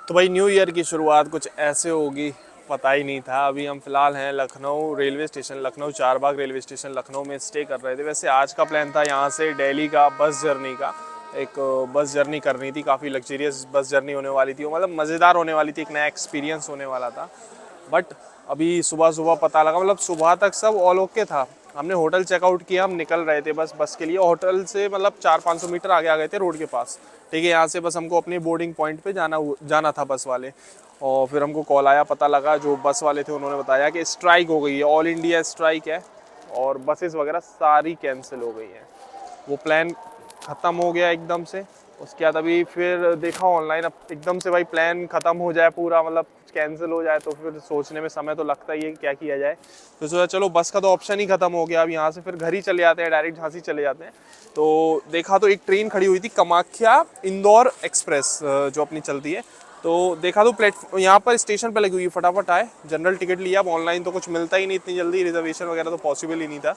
तो भाई new year की शुरुआत कुछ ऐसे होगी, पता ही नहीं था। अभी हम फिलहाल हैं Lucknow railway station, Lucknow Charbagh railway station Lucknow में स्टे कर रहे थे। वैसे आज का प्लान था यहाँ से दिल्ली का बस जर्नी का, एक बस जर्नी करनी थी। काफ़ी लग्जरियस बस जर्नी होने वाली थी, मतलब मज़ेदार होने वाली थी, एक नया एक्सपीरियंस होने वाला था। बट अभी सुबह सुबह पता लगा, मतलब सुबह तक सब ऑल ओके था। हमने होटल चेकआउट किया, हम निकल रहे थे बस के लिए। होटल से मतलब 400-500 मीटर आगे आ गए थे रोड के पास। ठीक है, यहाँ से बस हमको अपनी बोर्डिंग पॉइंट पे जाना था बस वाले। और फिर हमको कॉल आया, पता लगा जो बस वाले थे उन्होंने बताया कि स्ट्राइक हो गई है, ऑल इंडिया स्ट्राइक है और बसेस वगैरह सारी कैंसिल हो गई हैं। वो प्लान ख़त्म हो गया एकदम से। उसके बाद अभी फिर देखा ऑनलाइन, अब एकदम से भाई प्लान ख़त्म हो जाए पूरा, मतलब कैंसिल हो जाए तो फिर सोचने में समय तो लगता ही है कि क्या किया जाए। फिर सोचा चलो बस का तो ऑप्शन ही ख़त्म हो गया, अब यहाँ से फिर घर ही चले जाते हैं, डायरेक्ट झांसी चले जाते हैं। तो देखा तो एक ट्रेन खड़ी हुई थी, कामाख्या इंदौर एक्सप्रेस जो अपनी चलती है। तो देखा तो प्लेटफॉर्म यहाँ पर स्टेशन पर लगी हुई, फटाफट आए, जनरल टिकट लिया। अब ऑनलाइन तो कुछ मिलता ही नहीं इतनी जल्दी, रिजर्वेशन वगैरह तो पॉसिबल ही नहीं था।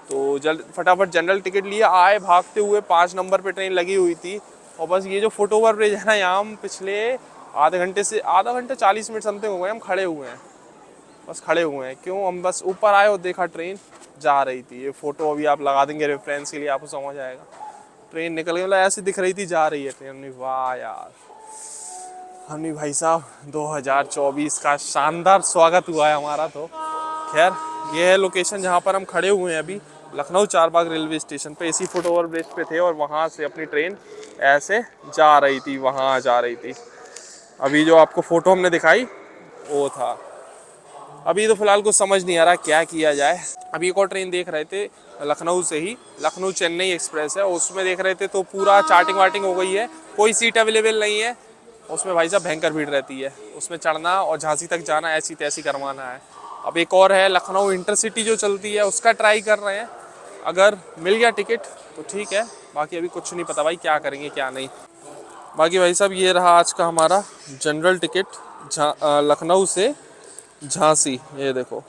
तो जल्द फटाफट जनरल टिकट लिया, आए भागते हुए। 5 नंबर पे ट्रेन लगी हुई थी। और बस ये जो फुट ओवर ब्रिज है ना, यहाँ हम पिछले आधा घंटे 40 मिनट समथिंग हो गए हम खड़े हुए हैं। बस खड़े हुए हैं क्यों, हम बस ऊपर आए और देखा ट्रेन जा रही थी। ये फोटो अभी आप लगा देंगे रेफरेंस के लिए, आपको समझ आएगा। ट्रेन निकल गई, मतलब ऐसे दिख रही थी जा रही है ट्रेन। वाह यार, हमने भाई साहब 2024 का शानदार स्वागत हुआ है हमारा। तो खैर ये है लोकेशन जहाँ पर हम खड़े हुए हैं अभी, लखनऊ चारबाग रेलवे स्टेशन पे। इसी फुट ओवर ब्रिज पे थे और वहाँ से अपनी ट्रेन ऐसे जा रही थी, वहाँ जा रही थी। अभी जो आपको फ़ोटो हमने दिखाई वो था। अभी तो फिलहाल कुछ समझ नहीं आ रहा क्या किया जाए। अभी एक और ट्रेन देख रहे थे लखनऊ से ही, लखनऊ चेन्नई एक्सप्रेस है, उसमें देख रहे थे तो पूरा चार्टिंग वार्टिंग हो गई है, कोई सीट अवेलेबल नहीं है। उसमें भाई साहब भयंकर भीड़ रहती है, उसमें चढ़ना और झांसी तक जाना ऐसी तैसी करवाना है। अब एक और है लखनऊ इंटरसिटी जो चलती है, उसका ट्राई कर रहे हैं। अगर मिल गया टिकट तो ठीक है, बाकी अभी कुछ नहीं पता भाई क्या करेंगे क्या नहीं। बाकी भाई साहब ये रहा आज का हमारा जनरल टिकट लखनऊ से झांसी। ये देखो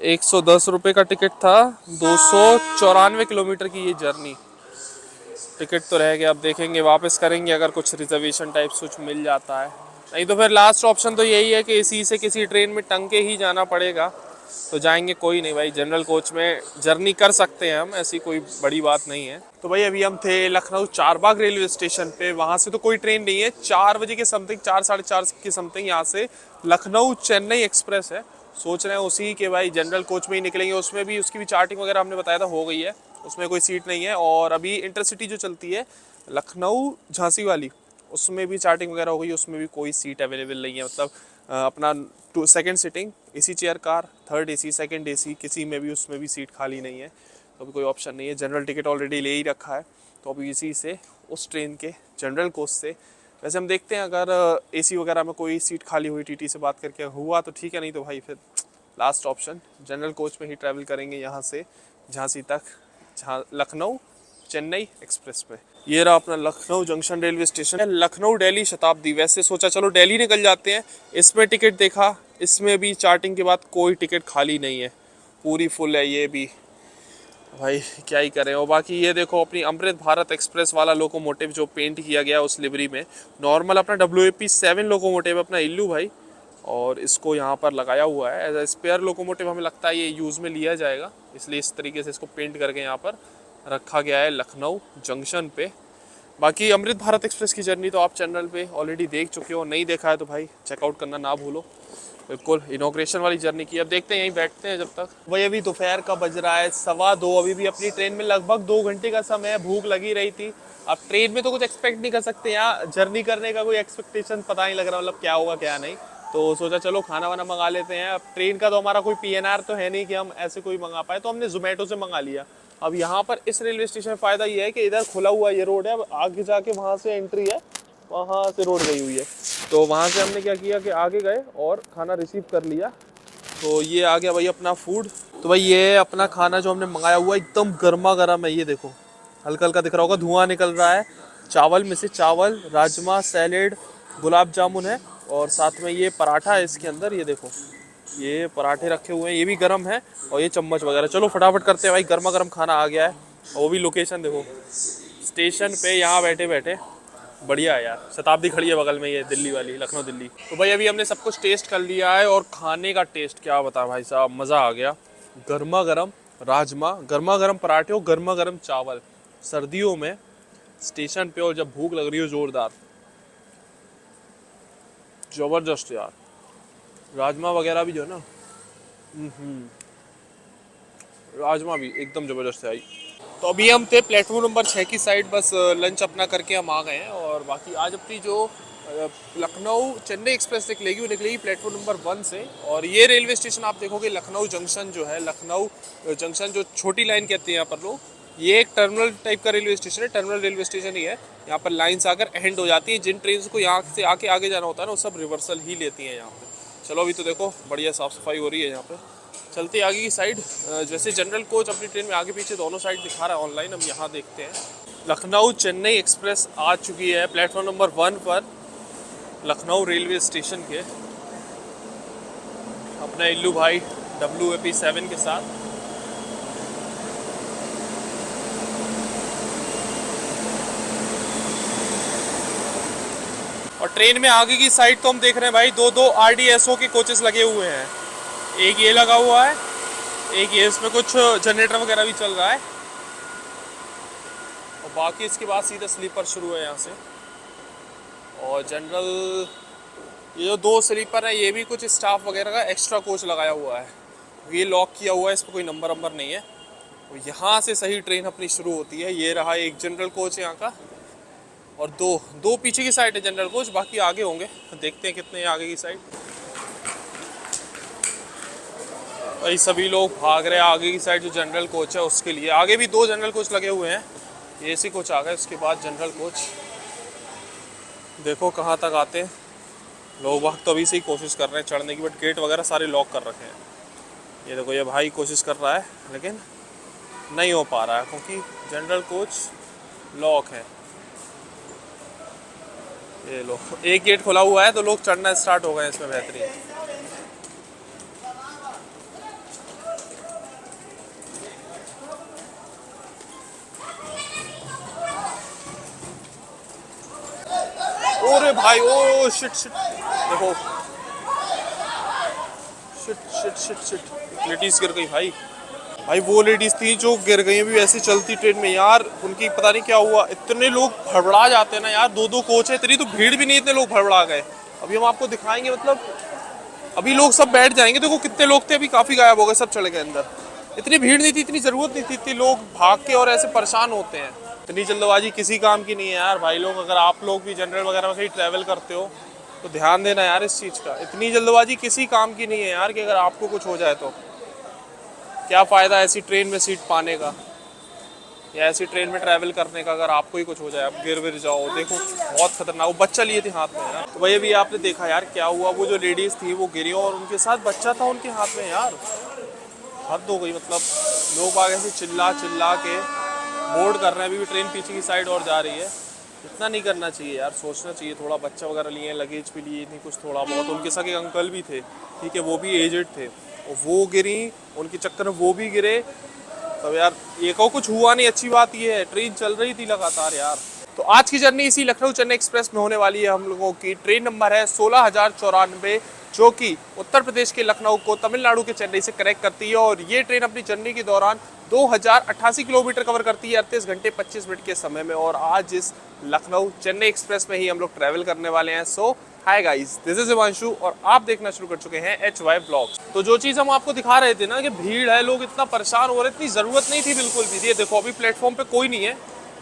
110 रुपये का टिकट था, 294 किलोमीटर की ये जर्नी। टिकट तो रह गया, अब देखेंगे वापस करेंगे अगर कुछ रिजर्वेशन टाइप कुछ मिल जाता है। नहीं तो फिर लास्ट ऑप्शन तो यही है कि इसी से किसी ट्रेन में टंग के ही जाना पड़ेगा। तो जाएंगे, कोई नहीं भाई, जनरल कोच में जर्नी कर सकते हैं हम, ऐसी कोई बड़ी बात नहीं है। तो भाई अभी हम थे लखनऊ चारबाग रेलवे स्टेशन पे, वहाँ से तो कोई ट्रेन नहीं है। 4 बजे के समथिंग, 4 साढ़े 4 के समथिंग यहाँ से लखनऊ चेन्नई एक्सप्रेस है। सोच रहे हैं उसी के भाई जनरल कोच में ही निकलेंगे। उसमें भी उसकी भी चार्टिंग वगैरह हमने बताया था हो गई है, उसमें कोई सीट नहीं है। और अभी इंटरसिटी जो चलती है लखनऊ झांसी वाली, उसमें भी चार्टिंग वगैरह हो गई, उसमें भी कोई सीट अवेलेबल नहीं है। मतलब अपना second sitting, AC chair car, third AC, second AC, किसी में भी उसमें भी सीट खाली नहीं है। तो अभी कोई ऑप्शन नहीं है। जनरल टिकट ऑलरेडी ले ही रखा है, तो अभी इसी से उस ट्रेन के जनरल कोच से वैसे हम देखते हैं, अगर एसी वगैरह में कोई सीट खाली हुई टीटी से बात करके हुआ तो ठीक है, नहीं तो भाई फिर लास्ट ऑप्शन जनरल कोच में ही ट्रैवल करेंगे यहाँ से झांसी तक, लखनऊ चेन्नई एक्सप्रेस पे। ये रहा अपना लखनऊ जंक्शन रेलवे स्टेशन है, लखनऊ दिल्ली शताब्दी। वैसे सोचा चलो दिल्ली निकल जाते हैं, इसमें टिकट देखा, इसमें भी चार्टिंग के बाद कोई टिकट खाली नहीं है, पूरी फुल है ये भी। भाई क्या ही करें। और बाकी ये देखो अपनी अमृत भारत एक्सप्रेस वाला लोकोमोटिव जो पेंट किया गया उस लिवरी में, नॉर्मल अपना WAP7 लोकोमोटिव अपना इल्लू भाई, और इसको यहाँ पर लगाया हुआ है एज अ स्पेयर लोकोमोटिव। हमें लगता है ये यूज़ में लिया जाएगा, इसलिए इस तरीके से इसको पेंट करके यहाँ पर रखा गया है लखनऊ जंक्शन पे। बाकी अमृत भारत एक्सप्रेस की जर्नी तो आप चैनल पे ऑलरेडी देख चुके हो, नहीं देखा है तो भाई चेकआउट करना ना भूलो। बिल्कुल इनॉग्रेशन वाली जर्नी की। अब देखते हैं, यहीं बैठते हैं जब तक। भाई अभी दोपहर का बज रहा है 2:15, अभी भी अपनी ट्रेन में लगभग 2 घंटे का समय है, भूख लगी रही थी। अब ट्रेन में तो कुछ एक्सपेक्ट नहीं कर सकते, यहाँ जर्नी करने का कोई एक्सपेक्टेशन पता नहीं लग रहा, मतलब क्या होगा क्या नहीं। तो सोचा चलो खाना वाना मंगा लेते हैं। अब ट्रेन का तो हमारा कोई PNR तो है नहीं कि हम ऐसे कोई मंगा पाए, तो हमने जोमेटो से मंगा लिया। अब यहाँ पर इस रेलवे स्टेशन में फ़ायदा ये है कि इधर खुला हुआ ये रोड है, अब आगे जाके वहाँ से एंट्री है, वहाँ से रोड गई हुई है। तो वहाँ से हमने क्या किया कि आगे गए और खाना रिसीव कर लिया। तो ये आ गया भाई अपना फूड। तो भाई ये अपना खाना जो हमने मंगाया हुआ एकदम गर्मा गर्म है, ये देखो हल्का हल्का दिख रहा होगा, धुआं निकल रहा है। चावल में से चावल, राजमा, सैलेड, गुलाब जामुन है, और साथ में ये पराठा है इसके अंदर। ये देखो ये पराठे रखे हुए हैं, ये भी गर्म है, और ये चम्मच वगैरह। चलो फटाफट करते हैं भाई, गर्मा गर्म खाना आ गया है। और वो भी लोकेशन देखो, स्टेशन पे यहाँ बैठे बैठे बढ़िया है यार, शताब्दी खड़ी है बगल में, ये दिल्ली वाली, लखनऊ दिल्ली। तो भाई अभी हमने सब कुछ टेस्ट कर लिया है, और खाने का टेस्ट क्या बता भाई साहब, मज़ा आ गया। गर्मा गर्म राजमा, गर्मा गर्म पराठे और गर्मा गर्म चावल सर्दियों में स्टेशन पे, और जब भूख लग रही हो जोरदार, जबरदस्त यार। राजमा वगैरह भी जो है ना, राजमा भी एकदम जबरदस्त है भाई। तो अभी हम थे प्लेटफॉर्म नंबर 6 की साइड, बस लंच अपना करके हम आ गए हैं। और बाकी आज अपनी जो लखनऊ चेन्नई एक्सप्रेस निकलेगी, वो निकलेगी प्लेटफॉर्म नंबर 1 से। और ये रेलवे स्टेशन आप देखोगे, लखनऊ जंक्शन जो है, लखनऊ जंक्शन जो छोटी लाइन कहते हैं यहाँ पर लोग, ये एक टर्मिनल टाइप का रेलवे स्टेशन है, टर्मिनल रेलवे स्टेशन ही है। यहाँ पर लाइन्स आकर एंड हो जाती है, जिन ट्रेन को यहाँ से आके आगे जाना होता है ना, वो सब रिवर्सल ही लेती हैं यहाँ पे। चलो अभी तो देखो बढ़िया साफ़ सफाई हो रही है यहाँ पे। चलते आगे की साइड, जैसे जनरल कोच अपनी ट्रेन में आगे पीछे दोनों साइड दिखा रहा है ऑनलाइन, हम यहाँ देखते हैं। लखनऊ चेन्नई एक्सप्रेस आ चुकी है प्लेटफॉर्म नंबर 1 पर, लखनऊ रेलवे स्टेशन के, अपना इल्लू भाई WAP7 के साथ। और ट्रेन में आगे की साइड तो हम देख रहे हैं भाई, दो RDSO के कोचेस लगे हुए हैं। एक ये लगा हुआ है, एक ये, इसमें कुछ जनरेटर वगैरह भी चल रहा है। और बाकी इसके बाद सीधा स्लीपर शुरू है यहाँ से। और जनरल, ये जो 2 स्लीपर है, ये भी कुछ स्टाफ वगैरह का एक्स्ट्रा कोच लगाया हुआ है। ये लॉक किया हुआ है, इस पर कोई नंबर नहीं है। तो यहाँ से सही ट्रेन अपनी शुरू होती है। ये रहा एक जनरल कोच यहाँ का, और दो पीछे की साइड है जनरल कोच, बाकी आगे होंगे, देखते हैं कितने आगे की साइड। भाई सभी लोग भाग रहे हैं आगे की साइड, जो जनरल कोच है उसके लिए। आगे भी 2 जनरल कोच लगे हुए हैं, AC कोच आ गए, उसके बाद जनरल कोच। देखो कहाँ तक आते हैं लोग। वक्त तो अभी से ही कोशिश कर रहे हैं चढ़ने की, बट गेट वगैरह सारे लॉक कर रखे हैं। ये देखो, ये भाई कोशिश कर रहा है, लेकिन नहीं हो पा रहा है, क्योंकि जनरल कोच लॉक है। ये लो, एक गेट खुला हुआ है तो लोग चढ़ना स्टार्ट हो गए इसमें, बेहतरीन। ओरे भाई, ओ शिट शिट, देखो, शिट लेडीज गिर गई भाई। भाई वो लेडीज थी जो गिर गई, अभी वैसे चलती ट्रेन में यार, उनकी पता नहीं क्या हुआ। इतने लोग भड़बड़ा जाते हैं ना यार, 2 कोच है, इतनी तो भीड़ भी नहीं, इतने लोग भड़बड़ा गए। अभी हम आपको दिखाएंगे, मतलब अभी लोग सब बैठ जाएंगे। देखो कितने लोग थे, अभी काफी गायब हो गए, सब चले गए अंदर। इतनी भीड़ नहीं थी, इतनी जरूरत नहीं थी, इतने लोग भाग के और ऐसे परेशान होते हैं। इतनी जल्दबाजी किसी काम की नहीं है यार भाई लोग। अगर आप लोग भी जनरल वगैरह में कहीं ट्रैवल करते हो तो ध्यान देना यार इस चीज़ का। इतनी जल्दबाजी किसी काम की नहीं है यार, कि अगर आपको कुछ हो जाए तो क्या फ़ायदा ऐसी ट्रेन में सीट पाने का, या ऐसी ट्रेन में ट्रैवल करने का, अगर आपको ही कुछ हो जाए, आप गिर विर जाओ। देखो बहुत खतरनाक, वो बच्चा लिए थे हाथ में यार। तो भाई अभी आपने देखा यार क्या हुआ, वो जो लेडीज़ थी वो गिरी, और उनके साथ बच्चा था उनके हाथ में यार। हद हो गई, मतलब लोग आगे से चिल्ला के बोर्ड कर रहे हैं। अभी भी ट्रेन पीछे की साइड और जा रही है। इतना नहीं करना चाहिए यार, सोचना चाहिए थोड़ा। बच्चा वगैरह लिए, लगेज भी लिए, नहीं कुछ थोड़ा बहुत। उनके साथ एक अंकल भी थे, ठीक है, वो भी एजेड थे, और वो गिरी, उनके चक्कर में वो भी गिरे। तब यार ये को कुछ हुआ नहीं, अच्छी बात ये है, ट्रेन चल रही थी लगातार यार। तो आज की जर्नी इसी लखनऊ चेन्नई एक्सप्रेस में होने वाली है हम लोगों की। ट्रेन नंबर है 16,094, जो कि उत्तर प्रदेश के लखनऊ को तमिलनाडु के चेन्नई से कनेक्ट करती है। और ये ट्रेन अपनी जर्नी के दौरान 2088 किलोमीटर कवर करती है 38 घंटे 25 मिनट के समय में। और आज इस लखनऊ चेन्नई एक्सप्रेस में ही हम लोग ट्रैवल करने वाले हैं। So hi guys, this is Himanshu, और आप देखना शुरू कर चुके हैं HY व्लॉग्स। तो जो चीज़ हम आपको दिखा रहे थे ना, कि भीड़ है, लोग इतना परेशान हो रहे, इतनी ज़रूरत नहीं थी बिल्कुल भी। ये देखो अभी प्लेटफॉर्म पे कोई नहीं है,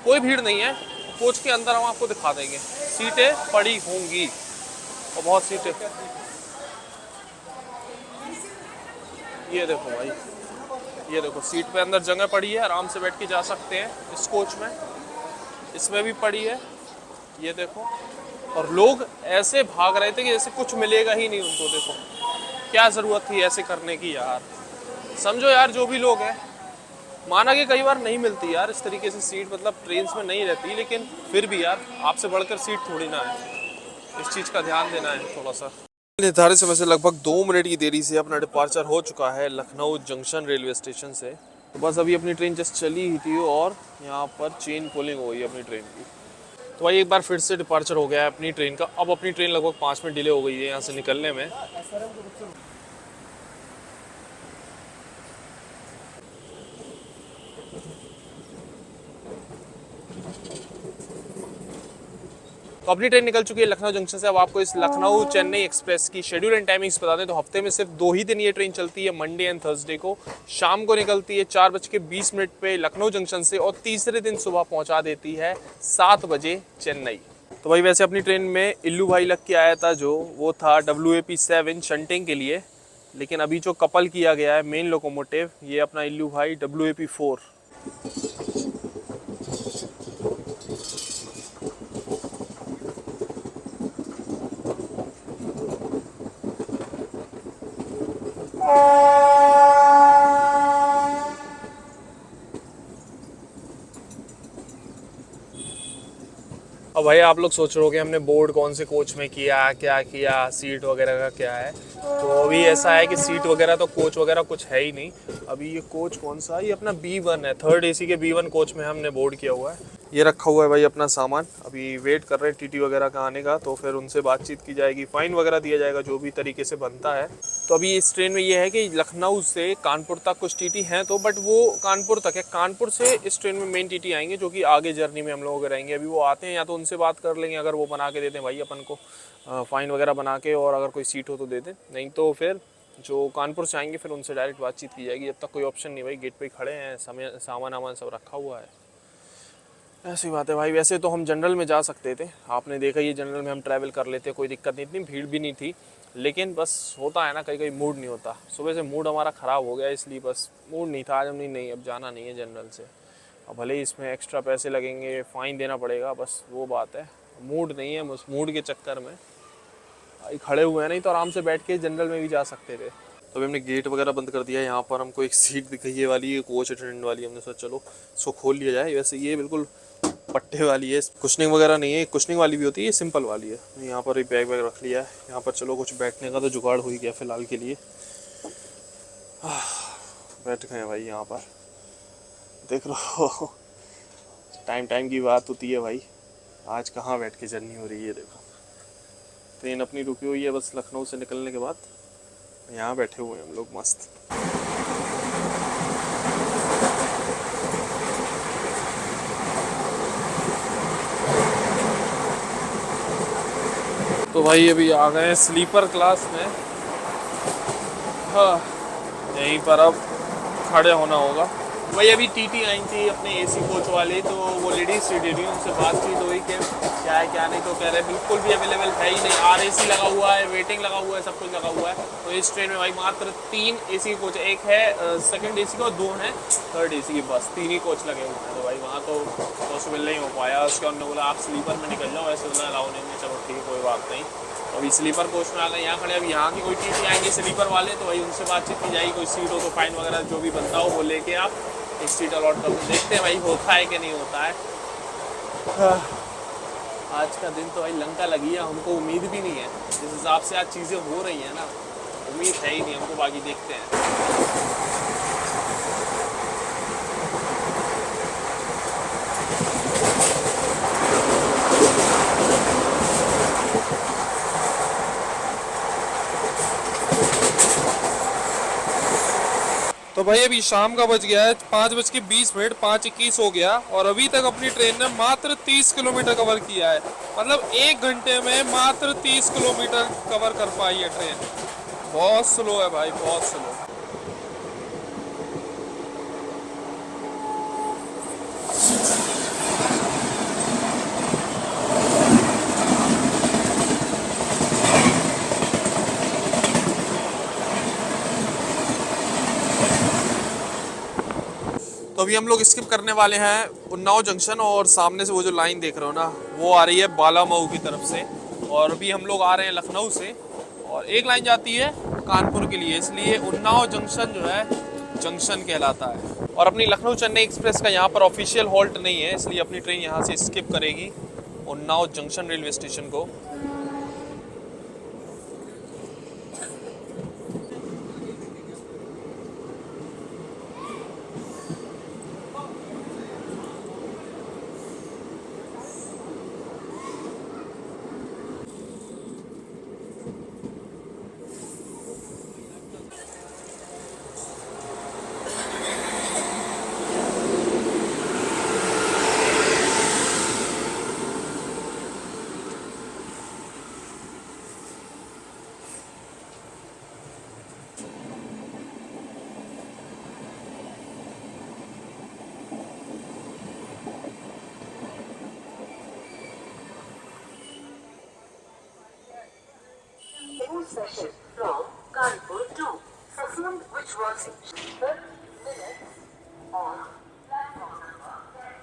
कोई भीड़ नहीं है। कोच के अंदर हम आपको दिखा देंगे, सीटें पड़ी होंगी, और बहुत सीटें। ये देखो भाई, ये देखो सीट पे अंदर जगह पड़ी है, आराम से बैठ के जा सकते हैं इस कोच में। इसमें भी पड़ी है, ये देखो। और लोग ऐसे भाग रहे थे कि जैसे कुछ मिलेगा ही नहीं उनको। देखो क्या ज़रूरत थी ऐसे करने की यार। समझो यार, जो भी लोग हैं, माना कि कई बार नहीं मिलती यार इस तरीके से सीट, मतलब ट्रेन में नहीं रहती, लेकिन फिर भी यार आपसे बढ़कर सीट थोड़ी ना है। इस चीज़ का ध्यान देना है थोड़ा सा। निर्धारित समय से लगभग 2 मिनट की देरी से अपना डिपार्चर हो चुका है लखनऊ जंक्शन रेलवे स्टेशन से। तो बस अभी अपनी ट्रेन जस्ट चली ही थी, और यहाँ पर चेन पुलिंग हो गई अपनी ट्रेन की। तो भाई एक बार फिर से डिपार्चर हो गया है अपनी ट्रेन का। अब अपनी ट्रेन लगभग 5 मिनट डिले हो गई है यहाँ से निकलने में। तो अपनी ट्रेन निकल चुकी है लखनऊ जंक्शन से। अब आपको इस लखनऊ चेन्नई एक्सप्रेस की शेड्यूल एंड टाइमिंग्स बता दें तो हफ्ते में सिर्फ 2 ही दिन ये ट्रेन चलती है, मंडे एंड थर्सडे को। शाम को निकलती है 4:20 पे लखनऊ जंक्शन से और तीसरे दिन सुबह पहुंचा देती है 7 बजे चेन्नई। तो भाई वैसे अपनी ट्रेन में इल्लू भाई लग के आया था जो, वो था WAP7 शंटिंग के लिए। लेकिन अभी जो कपल किया गया है मेन लोकोमोटिव, ये अपना इल्लू भाई WAP4। अब भाई आप लोग सोच रहे हो कि हमने बोर्ड कौन से कोच में किया, क्या किया, सीट वगैरह का क्या है। तो अभी ऐसा है कि सीट वगैरह तो कोच वगैरह कुछ है ही नहीं। अभी ये कोच कौन सा, ये अपना B1 है, 3rd AC के B1 कोच में हमने बोर्ड किया हुआ है। ये रखा हुआ है भाई अपना सामान। अभी वेट कर रहे हैं TT वगैरह का आने का, तो फिर उनसे बातचीत की जाएगी, फ़ाइन वगैरह दिया जाएगा जो भी तरीके से बनता है। तो अभी इस ट्रेन में ये है कि लखनऊ से कानपुर तक कुछ TT हैं तो, बट वो कानपुर तक है। कानपुर से इस ट्रेन में मेन TT आएंगे जो कि आगे जर्नी में हम लोगों के रहेंगे। अभी वो आते हैं या तो उनसे बात कर लेंगे, अगर वो बना के देते हैं भाई अपन को फ़ाइन वगैरह बना के, और अगर कोई सीट हो तो दे दें, नहीं तो फिर जो कानपुर से आएंगे फिर उनसे डायरेक्ट बातचीत की जाएगी। जब तक कोई ऑप्शन नहीं भाई, गेट पे खड़े हैं, सामान वामान सब रखा हुआ है। ऐसी बात है भाई। वैसे तो हम जनरल में जा सकते थे, आपने देखा ये जनरल में हम ट्रैवल कर लेते, कोई दिक्कत नहीं, इतनी भीड़ भी नहीं थी। लेकिन बस होता है ना, कहीं कहीं मूड नहीं होता। सुबह से मूड हमारा ख़राब हो गया, इसलिए बस मूड नहीं था आज। हम नहीं अब जाना नहीं है जनरल से। अब भले ही इसमें एक्स्ट्रा पैसे लगेंगे, फ़ाइन देना पड़ेगा, बस वो बात है। मूड नहीं है, उस मूड के चक्कर में भाई खड़े हुए हैं। नहीं तो आराम से बैठ के जनरल में भी जा सकते थे। तो अभी हमने गेट वगैरह बंद कर दिया है। यहाँ पर हमको एक सीट दिख गई, ये वाली, ये कोच अटेंडेंट वाली। हमने सोचा चलो इसको खोल लिया जाए। वैसे ये बिल्कुल पट्टे वाली है, कुशनिंग वगैरह नहीं है। कुशनिंग वाली भी होती है, ये सिंपल वाली है। यहाँ पर बैग वैग रख लिया है। यहाँ पर चलो कुछ बैठने का तो जुगाड़ हो ही गया फिलहाल के लिए। बैठ गए भाई यहाँ पर, देख लो टाइम की बात होती है भाई। आज कहाँ बैठ के जर्नी हो रही है, देखो ट्रेन अपनी रुकी हुई है बस लखनऊ से निकलने के बाद। यहाँ बैठे हुए हैं हम लोग मस्त। तो भाई अभी आ गए स्लीपर क्लास में। हाँ, यहीं पर अब खड़े होना होगा। भाई अभी TT आई थी अपने AC कोच वाले, तो वो लेडीज सीटेड थी, उनसे बातचीत हुई कि क्या है क्या नहीं। तो कह रहे बिल्कुल भी अवेलेबल है ही नहीं। RAC लगा हुआ है, वेटिंग लगा हुआ है, सब कुछ लगा हुआ है। तो इस ट्रेन में भाई मात्र 3 AC कोच, एक है 2nd AC का और 2 हैं 3rd AC की, बस 3 ही कोच लगे हुए हैं। तो भाई वहाँ तो पॉसिबल नहीं हो पाया। उसके उन्होंने बोला आप स्लीपर में निकल जाओ, ऐसे बोला अलाउ नहीं। चलो ठीक है कोई बात नहीं। अभी स्लीपर कोच में आ गए, यहाँ खड़े। अभी यहाँ की कोई TT आएंगे स्लीपर वाले, तो भाई उनसे बातचीत की जाएगी। कोई सीट हो तो फ़ाइन वगैरह जो भी बनता हो वो लेके आप एक सीट अलॉट कर दो। देखते हैं भाई होता है कि नहीं होता है। आज का दिन तो भाई लंका लगी है। हमको उम्मीद भी नहीं है, जिस हिसाब से आज चीज़ें हो रही हैं ना, उम्मीद है ही नहीं हमको। बाकी देखते हैं। तो भाई अभी शाम का बज गया है 5:20, 5:21 हो गया और अभी तक अपनी ट्रेन ने मात्र 30 किलोमीटर कवर किया है। मतलब 1 घंटे में मात्र 30 किलोमीटर कवर कर पाई है ट्रेन। बहुत स्लो है भाई, बहुत स्लो। तो अभी हम लोग स्किप करने वाले हैं उन्नाव जंक्शन, और सामने से वो जो लाइन देख रहे हो ना, वो आ रही है बालामऊ की तरफ से। और अभी हम लोग आ रहे हैं लखनऊ से, और एक लाइन जाती है कानपुर के लिए, इसलिए उन्नाव जंक्शन जो है जंक्शन कहलाता है। और अपनी लखनऊ चेन्नई एक्सप्रेस का यहाँ पर ऑफिशियल हॉल्ट नहीं है, इसलिए अपनी ट्रेन यहाँ से स्किप करेगी उन्नाव जंक्शन रेलवे स्टेशन को। session from Kanpur to Sassoon, which was 10 minutes on platform number 10.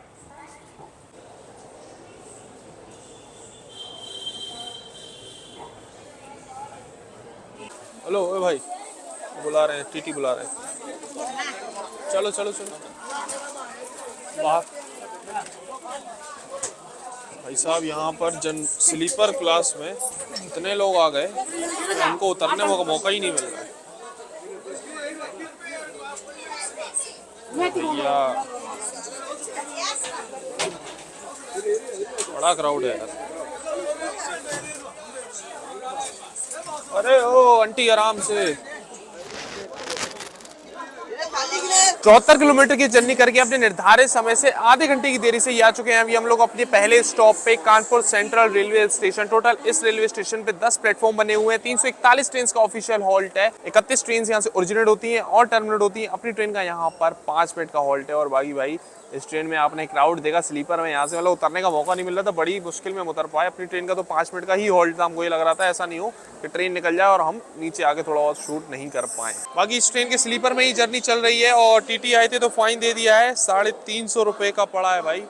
Hello ओए भाई, बुला रहे हैं, टीटी बुला रहे हैं। चलो चलो चलो बाहर। भाई साहब यहाँ पर जन स्लीपर क्लास में इतने लोग आ गए, उनको उतरने का मौका ही नहीं मिल रहा है भैया। बड़ा क्राउड है यार। अरे ओ आंटी आराम से। 74 किलोमीटर की जर्नी करके अपने निर्धारित समय से आधे घंटे की देरी से ही आ चुके हैं। अभी हम लोग अपने पहले स्टॉप पे Kanpur central railway station. Total इस रेलवे स्टेशन पे 10 प्लेटफॉर्म बने हुए हैं। 341 ट्रेन का ऑफिशियल हॉल्ट है। 31 ट्रेन यहाँ से ओरिजिनेट होती हैं और टर्मिनेट होती हैं। अपनी ट्रेन का यहाँ पर 5 मिनट का हॉल्ट है। और बाकी भाई इस ट्रेन में आपने क्राउड देखा, स्लीपर में यहाँ से मतलब उतरने का मौका नहीं मिल रहा था। बड़ी मुश्किल में हम उतर पाए। अपनी ट्रेन का तो 5 मिनट का ही हॉल्ट था। हमको ये लग रहा था ऐसा नहीं हो कि ट्रेन निकल जाए और हम नीचे आके थोड़ा बहुत शूट नहीं कर पाए। बाकी इस ट्रेन के स्लीपर में ही जर्नी चल रही है। और टीटी आए थे तो फाइन दे दिया है। 350 रुपये का पड़ा है भाई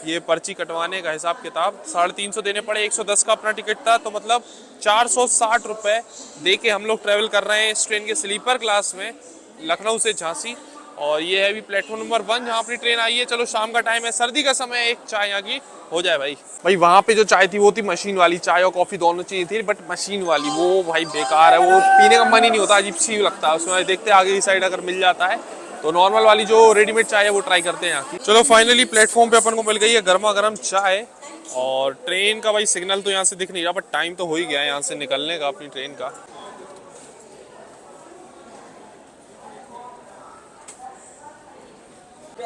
ये पर्ची कटवाने का हिसाब किताब। 350 देने पड़े। 110 का अपना टिकट था, तो मतलब 460 रुपये दे के हम लोग ट्रेवल कर रहे हैं इस ट्रेन के स्लीपर क्लास में, लखनऊ से झांसी। और ये है अभी प्लेटफॉर्म नंबर 1 जहाँ अपनी ट्रेन आई है। चलो शाम का टाइम है, सर्दी का समय है, एक चाय यहाँ की हो जाए भाई। भाई वहाँ पे जो चाय थी वो थी मशीन वाली। चाय और कॉफी दोनों चाहिए थी, बट मशीन वाली वो भाई बेकार है। वो पीने का मन ही नहीं होता, अजीब सी लगता है उसमें। देखते आगे की साइड अगर मिल जाता है तो नॉर्मल वाली जो रेडीमेड चाय है वो ट्राई करते हैं यहाँ की। चलो फाइनली प्लेटफॉर्म पे अपन को मिल गई है गर्मा गर्म चाय। और ट्रेन का भाई सिग्नल तो यहाँ से दिख नहीं रहा, बट टाइम तो हो ही गया है यहाँ से निकलने का अपनी ट्रेन का।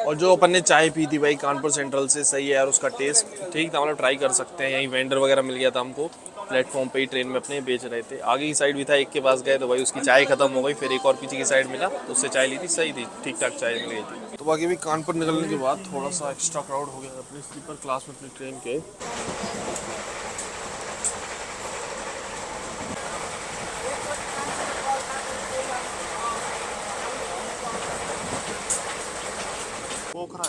और जो अपन ने चाय पी थी भाई कानपुर सेंट्रल से, सही है यार उसका टेस्ट ठीक था। मतलब ट्राई कर सकते हैं। यहीं वेंडर वगैरह मिल गया था हमको, प्लेटफॉर्म पे ही ट्रेन में अपने बेच रहे थे। आगे की साइड भी था, एक के पास गए तो भाई उसकी चाय खत्म हो गई। फिर एक और पीछे की साइड मिला तो उससे चाय ली थी, सही थी, ठीक ठाक चाय मिल गई थी। तो बाकी भी कानपुर निकलने के बाद थोड़ा सा एक्स्ट्रा क्राउड हो गया अपने स्लीपर क्लास में अपनी ट्रेन के। पोखरा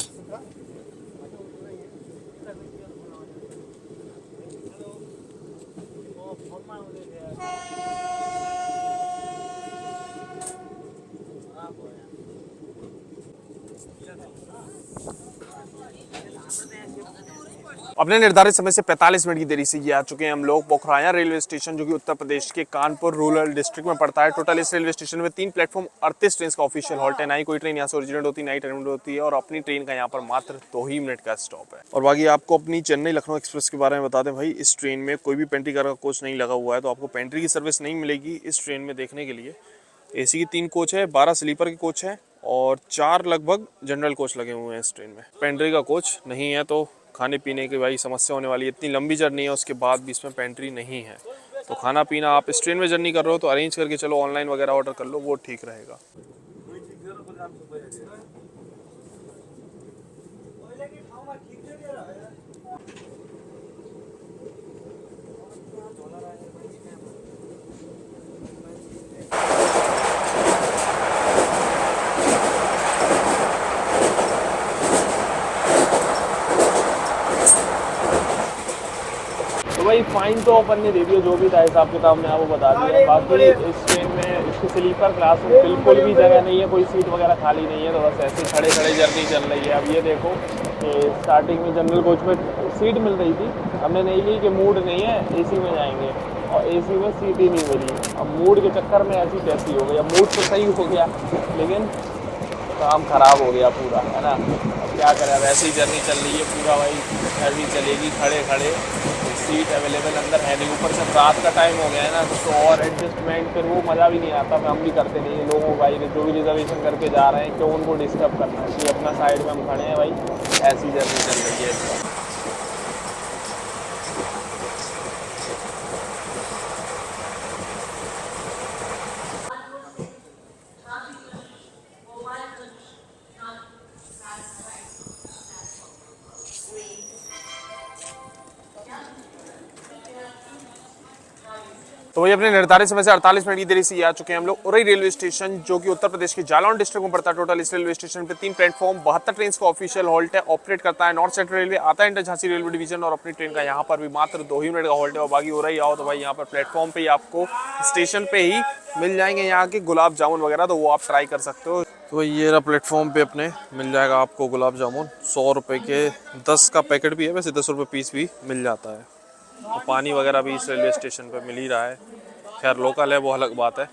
अपने निर्धारित समय से 45 मिनट की देरी से ये आ चुके हैं हम लोग पोखराया रेलवे स्टेशन, जो कि उत्तर प्रदेश के कानपुर रूरल डिस्ट्रिक्ट में पड़ता है। टोटल इस रेलवे स्टेशन में 3 प्लेटफॉर्म 38 ट्रेन का ऑफिशियल हॉल्ट है। ना ही कोई ट्रेन यहाँ से ओरिजिनेट होती है, ना ही टर्मिनेट होती है। और अपनी ट्रेन का यहाँ पर मात्र 2 ही मिनट का स्टॉप है। और बाकी आपको अपनी चेन्नई लखनऊ एक्सप्रेस के बारे में बता दें भाई, इस ट्रेन में कोई भी पेंट्री कार का कोच नहीं लगा हुआ है, तो आपको पेंट्री की सर्विस नहीं मिलेगी इस ट्रेन में देखने के लिए। एसी की 3 कोच है, 12 स्लीपर के कोच है और 4 लगभग जनरल कोच लगे हुए हैं इस ट्रेन में। पेंट्री का कोच नहीं है तो खाने पीने की भाई समस्या होने वाली है। इतनी लंबी जर्नी है उसके बाद भी इसमें पेंट्री नहीं है, तो खाना पीना आप इस ट्रेन में जर्नी कर रहे हो तो अरेंज करके चलो, ऑनलाइन वगैरह ऑर्डर कर लो, वो ठीक रहेगा। तो भाई फाइन तो अपन ने दे दिया, जो भी था हिसाब किताब में आपको बता दिया। बाकी इस ट्रेन में इसकी स्लीपर क्लास में बिल्कुल भी जगह नहीं है, कोई सीट वगैरह खाली नहीं है। तो बस ऐसे खड़े खड़े जर्नी चल रही है। अब ये देखो कि स्टार्टिंग में जनरल कोच में सीट मिल रही थी, हमने नहीं ली कि मूड नहीं है एसी में जाएंगे, और एसी में सीट ही नहीं मिली। अब मूड के चक्कर में ऐसी तैसी हो गई। अब मूड तो सही हो गया लेकिन काम खराब हो गया पूरा, है ना। अब क्या करें, अब ऐसी जर्नी चल रही है पूरा भाई, जर्नी चलेगी खड़े खड़े, सीट अवेलेबल अंदर है नहीं। ऊपर से रात का टाइम हो गया है ना, तो और एडजस्टमेंट फिर वो मज़ा भी नहीं आता। हम भी करते नहीं है लोगों भाई, जो भी रिजर्वेशन करके जा रहे हैं, क्यों उनको डिस्टर्ब करना है कि अपना साइड में हम खड़े हैं भाई। ऐसी जर्नी चल रही है। तो वही अपने निर्धारित समय से 48 मिनट की देरी से ये आ चुके हैं हम लोग उरई रेलवे स्टेशन, जो कि उत्तर प्रदेश के जालौन डिस्ट्रिक्ट में पड़ता है। टोटल इस रेलवे स्टेशन पे 3 प्लेटफॉर्म, 72 ट्रेन का ऑफिशियल हॉल्ट है। ऑपरेट करता है नॉर्थ सेंट्रल रेलवे, आता है इंटर झांसी रेलवे डिवीजन, और अपनी ट्रेन का यहाँ पर भी मात्र 2 ही मिनट का हॉल्ट है। और बाकी उरई आओ तो भाई यहाँ पर प्लेटफॉर्म पे ही आपको स्टेशन पे ही मिल जाएंगे यहाँ के गुलाब जामुन वगैरह, तो वो आप ट्राई कर सकते हो। तो ये रहा प्लेटफॉर्म पे अपने मिल जाएगा आपको गुलाब जामुन 100 रुपये के 10 का पैकेट भी है, वैसे 10 रुपये पीस भी मिल जाता है। तो पानी वगैरह भी इस रेलवे स्टेशन पे मिल ही रहा है, खैर लोकल है वो अलग बात है।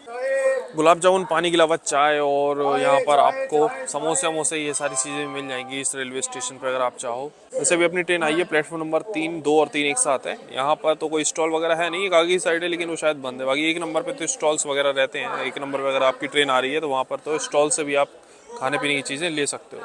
गुलाब जामुन, पानी के अलावा चाय, और यहाँ पर आपको समोसे वमोसे ये सारी चीज़ें मिल जाएंगी इस रेलवे स्टेशन पर अगर आप चाहो। वैसे भी अपनी ट्रेन आई है, प्लेटफॉर्म नंबर 3, 2 और 3 एक साथ है। यहाँ पर तो कोई स्टॉल वगैरह है नहीं, एक आगे की साइड है लेकिन वो शायद बंद है। बाकी 1 नंबर पे तो स्टॉल्स वगैरह रहते हैं। 1 नंबर पर अगर आपकी ट्रेन आ रही है तो वहाँ पर तो स्टॉल से भी आप खाने पीने की चीज़ें ले सकते हो।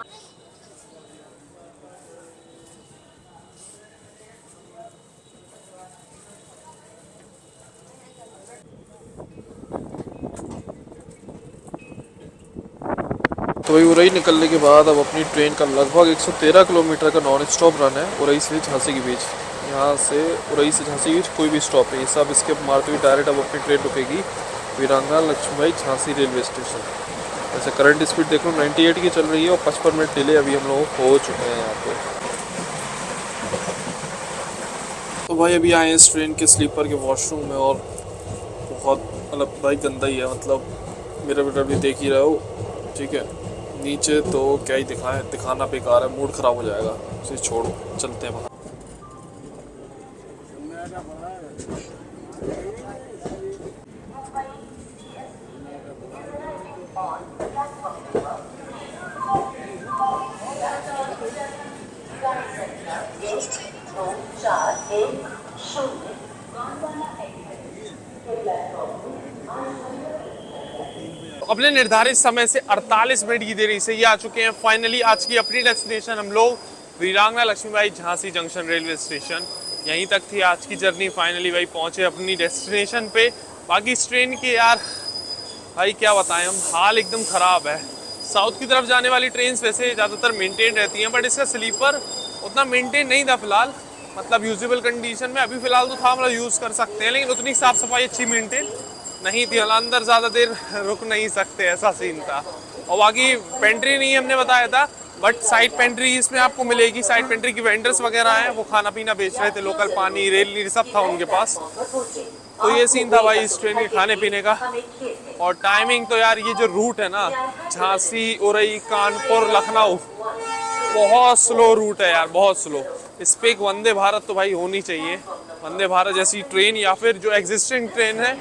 तो वही उरई निकलने के बाद अब अपनी ट्रेन का लगभग 113 किलोमीटर का नॉन स्टॉप रन है उरई से झांसी के बीच। यहाँ से उरई से झांसी के बीच कोई भी स्टॉप नहीं, सब इसके मारते हुए डायरेक्ट अब अपनी ट्रेन रुकेगी वीरांगना लक्ष्मीबाई झांसी रेलवे स्टेशन। वैसे करंट स्पीड देख लो 98 की चल रही है और 55 मिनट डिले अभी हम लोग हो चुके हैं यहाँ पे। तो भाई अभी आए हैं इस ट्रेन के स्लीपर के वॉशरूम में, और बहुत मतलब भाई गंदा ही है, मतलब मेरा बेटा भी देख ही रहे हो, ठीक है। नीचे तो क्या ही दिखाना बेकार है, मूड खराब हो जाएगा, इसे छोड़ो, चलते हैं बाहर। अपने निर्धारित समय से 48 मिनट की देरी से ये आ चुके हैं फाइनली आज की अपनी डेस्टिनेशन। हम लोग Virangana Lakshmibai Jhansi junction railway station, यहीं तक थी आज की जर्नी। फाइनली भाई पहुंचे अपनी डेस्टिनेशन पे। बाकी इस ट्रेन के यार भाई क्या बताएं हम, हाल एकदम ख़राब है। साउथ की तरफ जाने वाली ट्रेन वैसे ज़्यादातर मेंटेन रहती हैं, बट इसका स्लीपर उतना मेंटेन नहीं था फिलहाल, मतलब यूजेबल कंडीशन में अभी फ़िलहाल तो था, मतलब यूज़ कर सकते हैं, लेकिन उतनी साफ़ सफाई अच्छी मेंटेन नहीं थी। अंदर ज़्यादा देर रुक नहीं सकते, ऐसा सीन था। और बाकी पेंट्री नहीं हमने बताया था, बट साइड पेंट्री इसमें आपको मिलेगी। साइड पेंट्री की वेंडर्स वगैरह हैं, वो खाना पीना बेच रहे थे, लोकल पानी रेल सब था उनके पास। तो ये सीन था भाई इस ट्रेन के खाने पीने का। और टाइमिंग तो यार ये जो रूट है ना, झांसी उरई कानपुर लखनऊ, बहुत स्लो रूट है यार, बहुत स्लो। इस पर एक वंदे भारत तो भाई होनी चाहिए, वंदे भारत जैसी ट्रेन, या फिर जो एग्जिस्टिंग ट्रेन है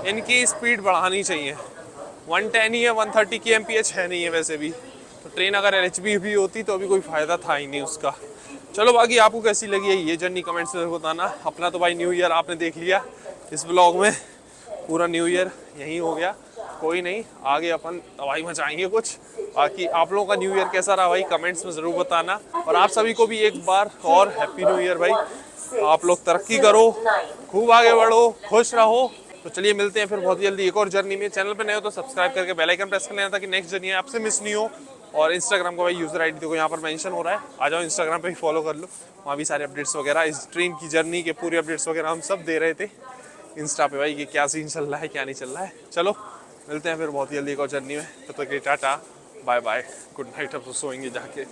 इनकी स्पीड बढ़ानी चाहिए। 110 ही है, 130 की MPH है नहीं है वैसे भी। तो ट्रेन अगर LHB भी होती तो अभी कोई फ़ायदा था ही नहीं उसका। चलो बाकी आपको कैसी लगी है ये जर्नी कमेंट्स में बताना। अपना तो भाई न्यू ईयर आपने देख लिया इस ब्लॉग में, पूरा न्यू ईयर यहीं हो गया। कोई नहीं, आगे अपन दवाई मचाएंगे कुछ। बाकी आप लोगों का न्यू ईयर कैसा रहा भाई कमेंट्स में ज़रूर बताना। और आप सभी को भी एक बार और हैप्पी न्यू ईयर भाई। आप लोग तरक्की करो, खूब आगे बढ़ो, खुश रहो। तो चलिए मिलते हैं फिर बहुत जल्दी एक और जर्नी में। चैनल पे नए हो तो सब्सक्राइब करके बेल आइकन प्रेस कर लेना ताकि नेक्स्ट जर्नी आपसे मिस नहीं हो। और इंस्टाग्राम का भाई यूज़र ID देखो यहाँ पर मेंशन हो रहा है, आ जाओ इंस्टाग्राम पे भी फॉलो कर लो, वहाँ भी सारे अपडेट्स वगैरह, इस ट्रेन की जर्नी के पूरे अपडेट्स वगैरह हम सब दे रहे थे इंस्टा पे भाई, कि क्या सीन चल रहा है क्या नहीं चल रहा है। चलो मिलते हैं फिर बहुत जल्दी एक और जर्नी में, तब तक के tata bye bye, good night. अब तो सोएंगे जाके।